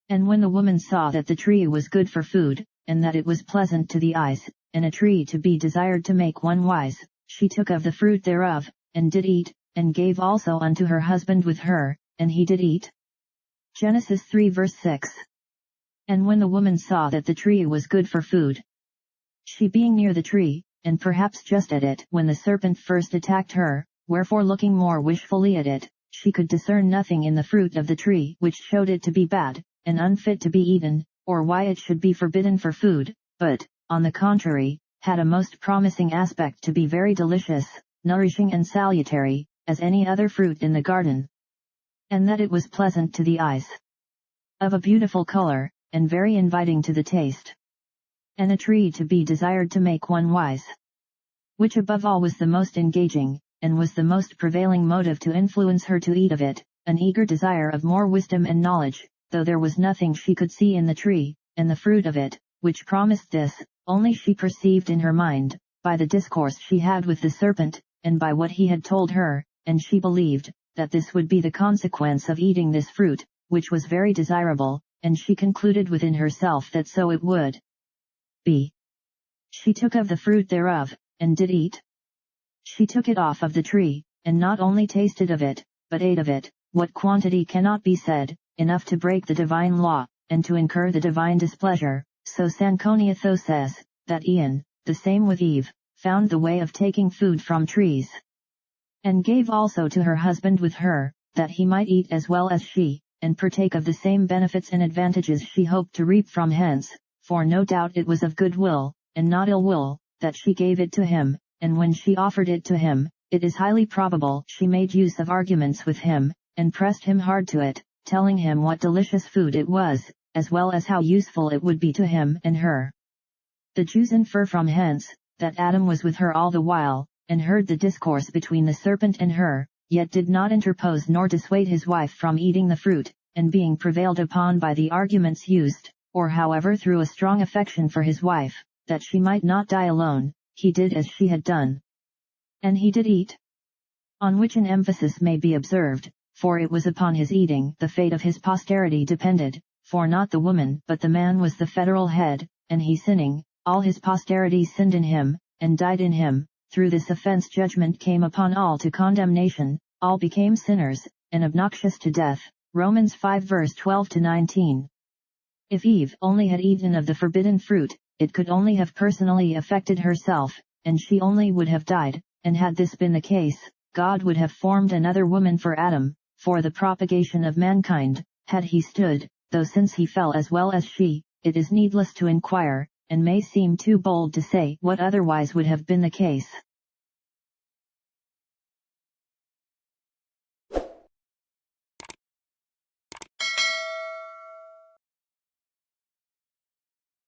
And when the woman saw that the tree was good for food, and that it was pleasant to the eyes, and a tree to be desired to make one wise, she took of the fruit thereof, and did eat, and gave also unto her husband with her, and he did eat. Genesis 3 verse 6. And when the woman saw that the tree was good for food, she being near the tree, and perhaps just at it when the serpent first attacked her, wherefore looking more wishfully at it, she could discern nothing in the fruit of the tree which showed it to be bad, and unfit to be eaten, or why it should be forbidden for food, but, on the contrary, had a most promising aspect to be very delicious, nourishing and salutary, as any other fruit in the garden. And that it was pleasant to the eyes, of a beautiful color, and very inviting to the taste. And a tree to be desired to make one wise. Which above all was the most engaging, and was the most prevailing motive to influence her to eat of it, an eager desire of more wisdom and knowledge, though there was nothing she could see in the tree, and the fruit of it, which promised this, only she perceived in her mind, by the discourse she had with the serpent, and by what he had told her, and she believed, that this would be the consequence of eating this fruit, which was very desirable, and she concluded within herself that so it would be. She took of the fruit thereof, and did eat. She took it off of the tree, and not only tasted of it, but ate of it, what quantity cannot be said, enough to break the divine law, and to incur the divine displeasure. So Sanconiatho says, that Ian, the same with Eve, found the way of taking food from trees. And gave also to her husband with her, that he might eat as well as she, and partake of the same benefits and advantages she hoped to reap from hence, for no doubt it was of good will, and not ill will, that she gave it to him, and when she offered it to him, it is highly probable she made use of arguments with him, and pressed him hard to it, telling him what delicious food it was, as well as how useful it would be to him and her. The Jews infer from hence, that Adam was with her all the while, and heard the discourse between the serpent and her, yet did not interpose nor dissuade his wife from eating the fruit, and being prevailed upon by the arguments used, or however through a strong affection for his wife, that she might not die alone, he did as she had done. And he did eat. On which an emphasis may be observed, for it was upon his eating the fate of his posterity depended, for not the woman but the man was the federal head, and he sinning, all his posterity sinned in him, and died in him. Through this offense judgment came upon all to condemnation, all became sinners, and obnoxious to death. Romans 5 verse 12-19. If Eve only had eaten of the forbidden fruit, it could only have personally affected herself, and she only would have died, and had this been the case, God would have formed another woman for Adam, for the propagation of mankind, had he stood, though since he fell as well as she, it is needless to inquire, and may seem too bold to say what otherwise would have been the case.